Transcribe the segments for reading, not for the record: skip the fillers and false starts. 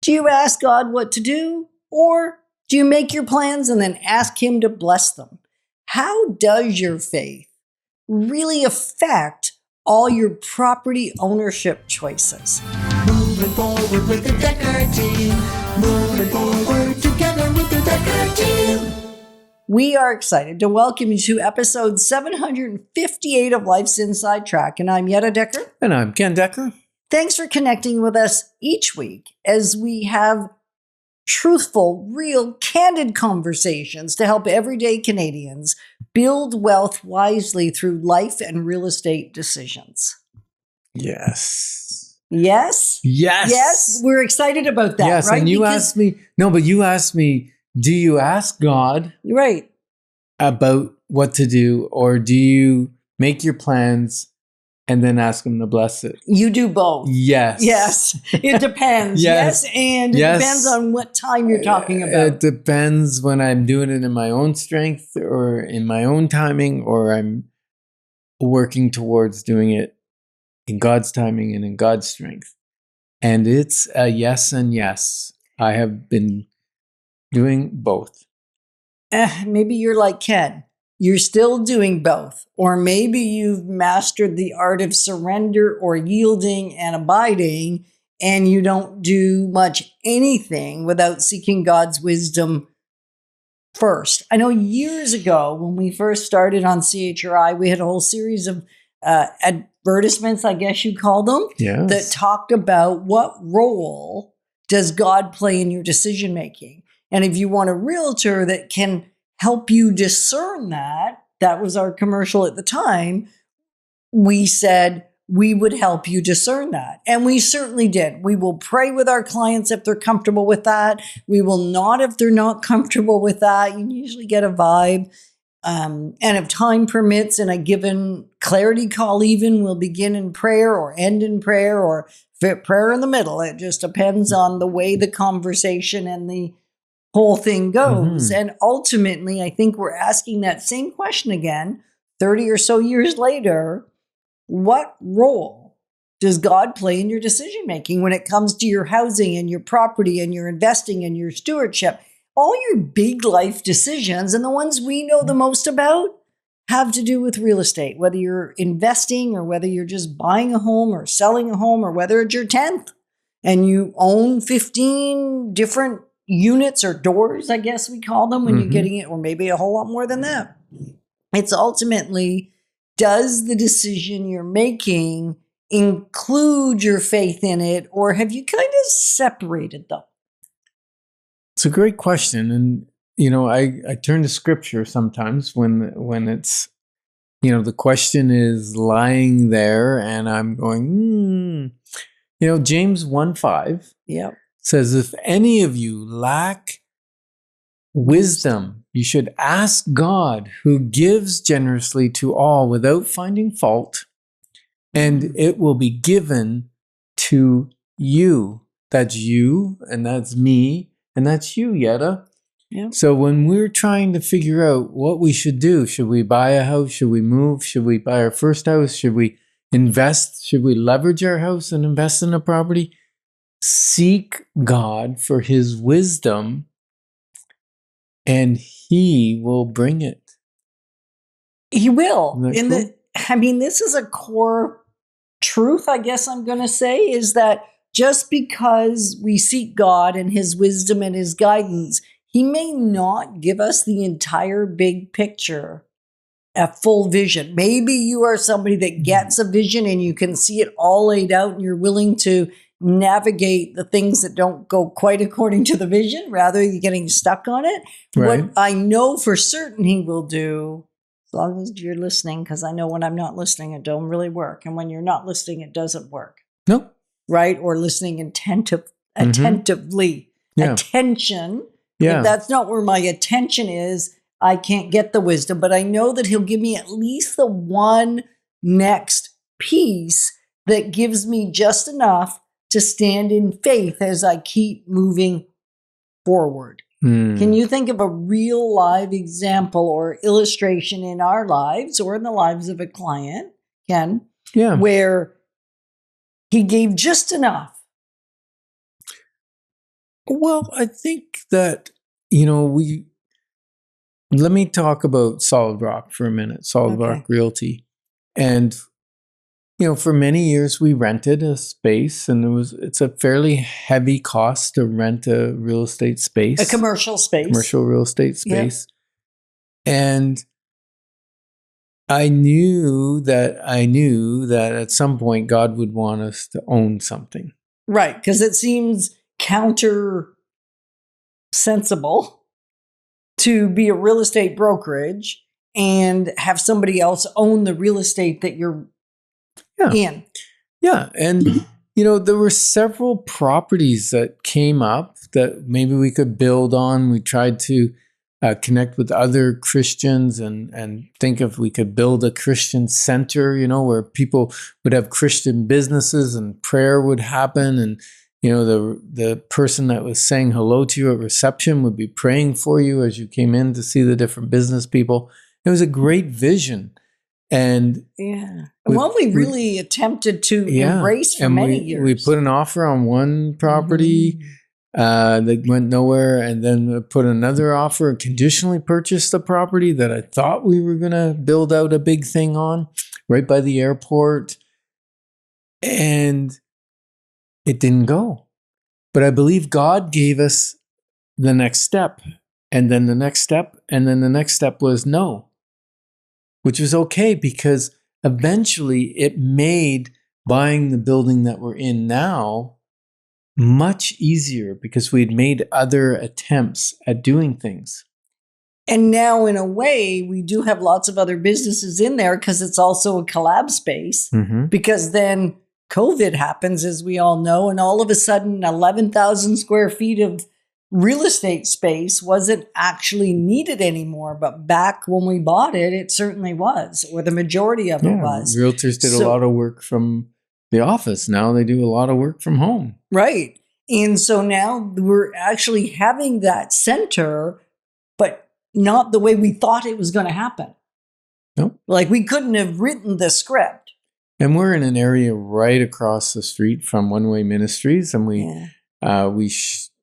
Do you ask God what to do, or do you make your plans and then ask Him to bless them? How does your faith really affect all your property ownership choices? Moving forward with the Dekker team. Moving forward together with the Dekker team. We are excited to welcome you to episode 758 of Life's Inside Track. And I'm Yetta Dekker. And I'm Ken Dekker. Thanks for connecting with us each week as we have truthful, real, candid conversations to help everyday Canadians build wealth wisely through life and real estate decisions. Yes. Yes? Yes. Yes, we're excited about that, yes, right? And you asked me, do you ask God Right. about what to do, or do you make your plans and then ask Him to bless it? You do both. Yes. Yes. It depends. Yes. And it depends on what time you're talking about. It depends when I'm doing it in my own strength or in my own timing, or I'm working towards doing it in God's timing and in God's strength. And it's a yes and yes. I have been doing both. Maybe you're like Ken. You're still doing both. Or maybe you've mastered the art of surrender or yielding and abiding, and you don't do much anything without seeking God's wisdom first. I know years ago when we first started on CHRI, we had a whole series of advertisements, I guess you call them, Yes. that talked about what role does God play in your decision making. And if you want a realtor that can help you discern that was our commercial at the time, we said we would help you discern that. And we certainly did. We will pray with our clients if they're comfortable with that. We will not if they're not comfortable with that. You usually get a vibe. And if time permits in a given clarity call, even we'll begin in prayer or end in prayer or fit prayer in the middle. It just depends on the way the conversation and the whole thing goes. Mm-hmm. And ultimately, I think we're asking that same question again, 30 or so years later. What role does God play in your decision making when it comes to your housing and your property and your investing and your stewardship? All your big life decisions, and the ones we know the most about, have to do with real estate, whether you're investing or whether you're just buying a home or selling a home, or whether it's your 10th and you own 15 different units or doors, I guess we call them when you're getting it, or maybe a whole lot more than that. It's ultimately, does the decision you're making include your faith in it, or have you kind of separated them? It's a great question. And, I turn to scripture sometimes when it's, the question is lying there and I'm going, James 1:5 says, if any of you lack wisdom, you should ask God, who gives generously to all without finding fault, and it will be given to you. That's you, and that's me, and that's you, Yetta. Yeah. So when we're trying to figure out what we should do, should we buy a house? Should we move? Should we buy our first house? Should we invest? Should we leverage our house and invest in a property? Seek God for His wisdom, and He will bring it. He will. Isn't that cool? This is a core truth, I guess I'm going to say, is that just because we seek God and His wisdom and His guidance, He may not give us the entire big picture, a full vision. Maybe you are somebody that gets a vision and you can see it all laid out and you're willing to navigate the things that don't go quite according to the vision, rather than getting stuck on it. Right. What I know for certain He will do, as long as you're listening, because I know when I'm not listening, it don't really work. And when you're not listening, it doesn't work. Nope. Right? Or listening attentively. Yeah. Attention. Yeah. If that's not where my attention is, I can't get the wisdom. But I know that He'll give me at least the one next piece that gives me just enough to stand in faith as I keep moving forward. Can you think of a real live example or illustration in our lives or in the lives of a client, Ken, where He gave just enough Well, I think that, let me talk about Solid Rock for a minute, Solid Okay. Rock Realty. And, for many years we rented a space, and it's a fairly heavy cost to rent a real estate space. A commercial space. Commercial real estate Yep. space. And I knew that at some point God would want us to own something. Right, because it seems counter-sensible to be a real estate brokerage and have somebody else own the real estate that you're in. Yeah. And, there were several properties that came up that maybe we could build on. We tried to connect with other Christians and think if we could build a Christian center, where people would have Christian businesses and prayer would happen. And, the person that was saying hello to you at reception would be praying for you as you came in to see the different business people. It was a great vision. And we really attempted to embrace for many years. We put an offer on one property that went nowhere, and then put another offer, conditionally purchased the property that I thought we were going to build out a big thing on right by the airport. And it didn't go. But I believe God gave us the next step, and then the next step, and then the next step was no. Which was okay, because eventually it made buying the building that we're in now much easier, because we'd made other attempts at doing things. And now, in a way, we do have lots of other businesses in there because it's also a collab space. Mm-hmm. Because then COVID happens, as we all know, and all of a sudden 11,000 square feet of real estate space wasn't actually needed anymore. But back when we bought it, it certainly was, or the majority of it was. Realtors did a lot of work from the office. Now they do a lot of work from home. Right. And so now we're actually having that center, but not the way we thought it was going to happen. Nope. Like, we couldn't have written the script. And we're in an area right across the street from One Way Ministries, and we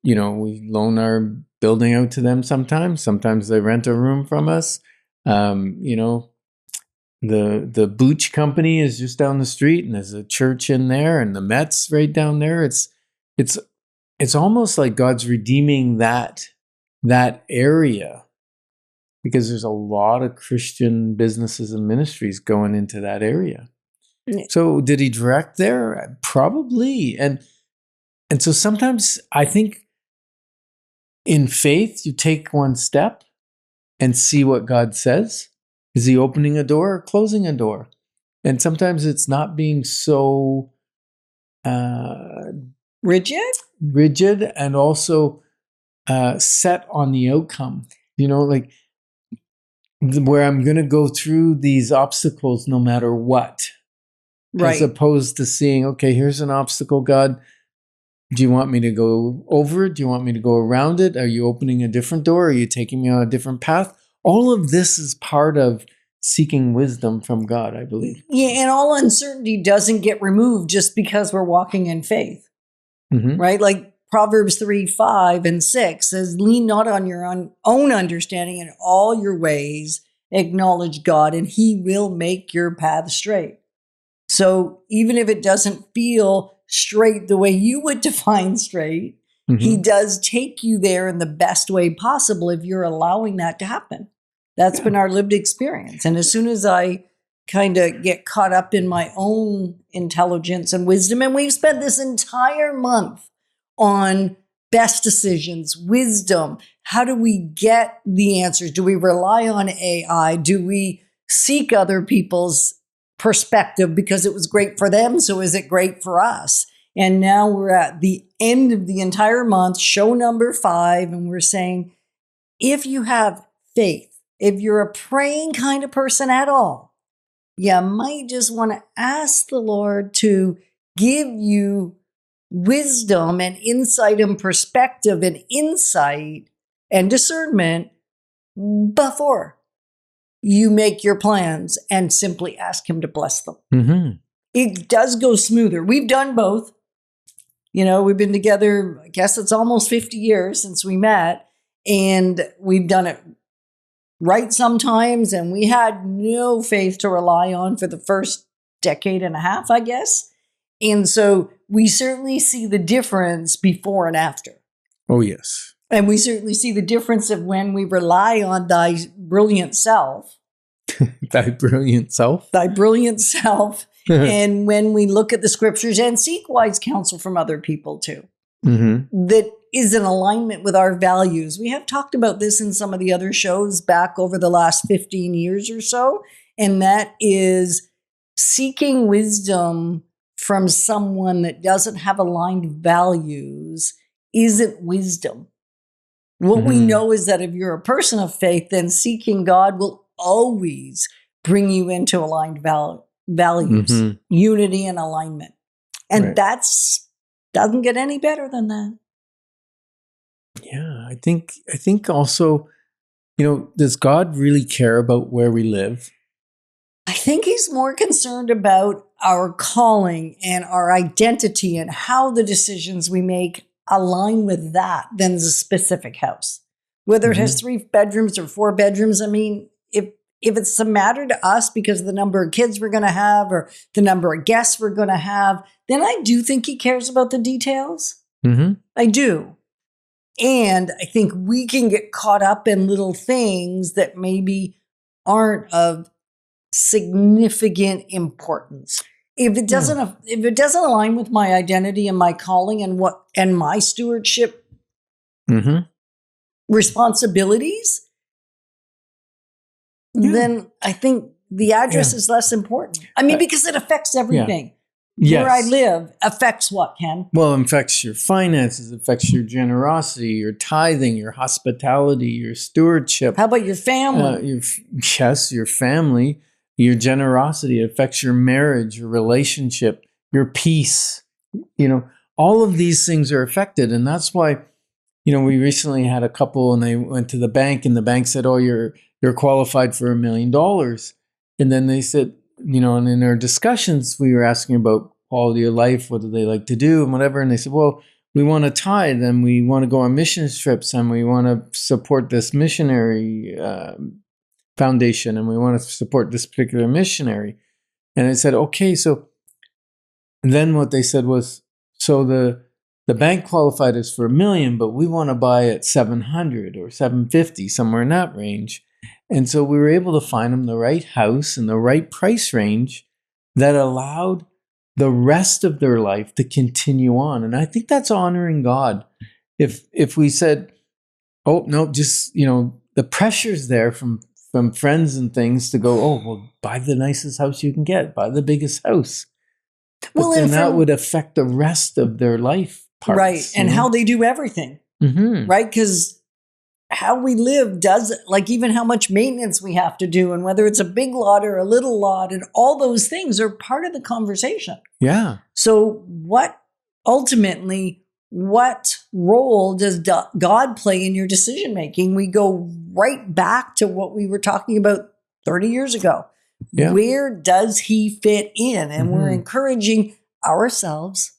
loan our building out to them sometimes. Sometimes they rent a room from us. The Booch Company is just down the street, and there's a church in there, and the Mets right down there. It's almost like God's redeeming that area, because there's a lot of Christian businesses and ministries going into that area. So did he direct there? Probably. And so sometimes I think in faith, you take one step and see what God says. Is he opening a door or closing a door? And sometimes it's not being so rigid and also set on the outcome. Like where I'm going to go through these obstacles no matter what. Right. As opposed to seeing, okay, here's an obstacle, God. Do you want me to go over it? Do you want me to go around it? Are you opening a different door? Are you taking me on a different path? All of this is part of seeking wisdom from God, I believe. Yeah, and all uncertainty doesn't get removed just because we're walking in faith, right? Like Proverbs 3:5-6 says, lean not on your own understanding, in all your ways acknowledge God, and he will make your path straight. So even if it doesn't feel straight the way you would define straight, he does take you there in the best way possible if you're allowing that to happen. That's been our lived experience. And as soon as I kind of get caught up in my own intelligence and wisdom, and we've spent this entire month on best decisions, wisdom, how do we get the answers? Do we rely on AI? Do we seek other people's perspective because it was great for them? So is it great for us? And now we're at the end of the entire month, show number 5, and we're saying, if you have faith, if you're a praying kind of person at all, you might just want to ask the Lord to give you wisdom and insight and perspective and insight and discernment before you make your plans, and simply ask him to bless them. It does go smoother. We've done both. We've been together, I guess it's almost 50 years since we met, and we've done it right sometimes, and we had no faith to rely on for the first decade and a half, I guess. And so we certainly see the difference before and after. Oh, yes. And we certainly see the difference of when we rely on thy brilliant self. Thy brilliant self. Thy brilliant self. And when we look at the scriptures and seek wise counsel from other people too, that is in alignment with our values. We have talked about this in some of the other shows back over the last 15 years or so. And that is seeking wisdom from someone that doesn't have aligned values isn't wisdom. What we know is that if you're a person of faith, then seeking God will always bring you into aligned values, unity and alignment. And that's doesn't get any better than that. Yeah, I think also, does God really care about where we live? I think he's more concerned about our calling and our identity and how the decisions we make align with that than the specific house. Whether it has 3 bedrooms or 4 bedrooms, I mean, if it's a matter to us because of the number of kids we're going to have or the number of guests we're going to have, then I do think he cares about the details. I do. And I think we can get caught up in little things that maybe aren't of significant importance. If it doesn't align with my identity and my calling and my stewardship responsibilities, then I think the address is less important. I mean, because it affects everything. Where I live affects what, Ken? Well, it affects your finances, affects your generosity, your tithing, your hospitality, your stewardship. How about your family? Your family. Your generosity affects your marriage, your relationship, your peace. All of these things are affected. And that's why, we recently had a couple and they went to the bank and the bank said, oh, you're qualified for $1 million. And then they said, and in our discussions, we were asking about quality of life, what do they like to do and whatever. And they said, well, we want to tithe and we want to go on mission trips and we want to support this missionary foundation and we want to support this particular missionary. And I said, okay, so then what they said was, so the bank qualified us for $1 million, but we want to buy at 700 or 750, somewhere in that range. And so we were able to find them the right house and the right price range that allowed the rest of their life to continue on. And I think that's honoring God. If we said, oh, no, just, the pressure's there from friends and things to go, oh, well, buy the nicest house you can get, buy the biggest house. But then that would affect the rest of their life parts. Right, and how they do everything. Right, because how we live does, like even how much maintenance we have to do and whether it's a big lot or a little lot and all those things are part of the conversation. Yeah. So what role does God play in your decision making? We go right back to what we were talking about 30 years ago. Yeah. Where does he fit in? And we're encouraging ourselves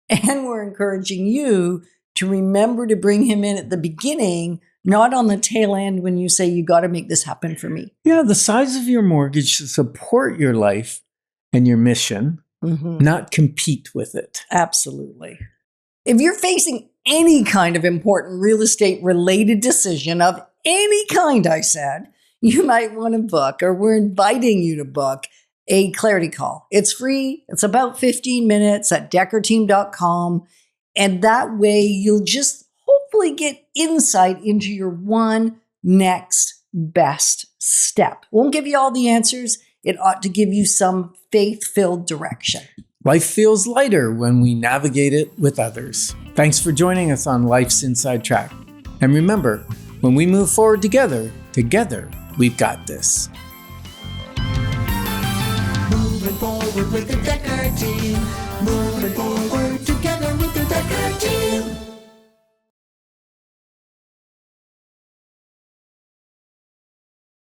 and we're encouraging you to remember to bring him in at the beginning, not on the tail end when you say, you got to make this happen for me. Yeah, the size of your mortgage should support your life and your mission, not compete with it. Absolutely. If you're facing any kind of important real estate related decision of any kind, I said, you might want to book, or we're inviting you to book a clarity call. It's free. It's about 15 minutes at dekkerteam.com. And that way you'll just hopefully get insight into your one next best step. Won't give you all the answers. It ought to give you some faith-filled direction. Life feels lighter when we navigate it with others. Thanks for joining us on Life's Inside Track. And remember, when we move forward together, we've got this. Moving forward with the Dekker team. Moving forward together with the Dekker team.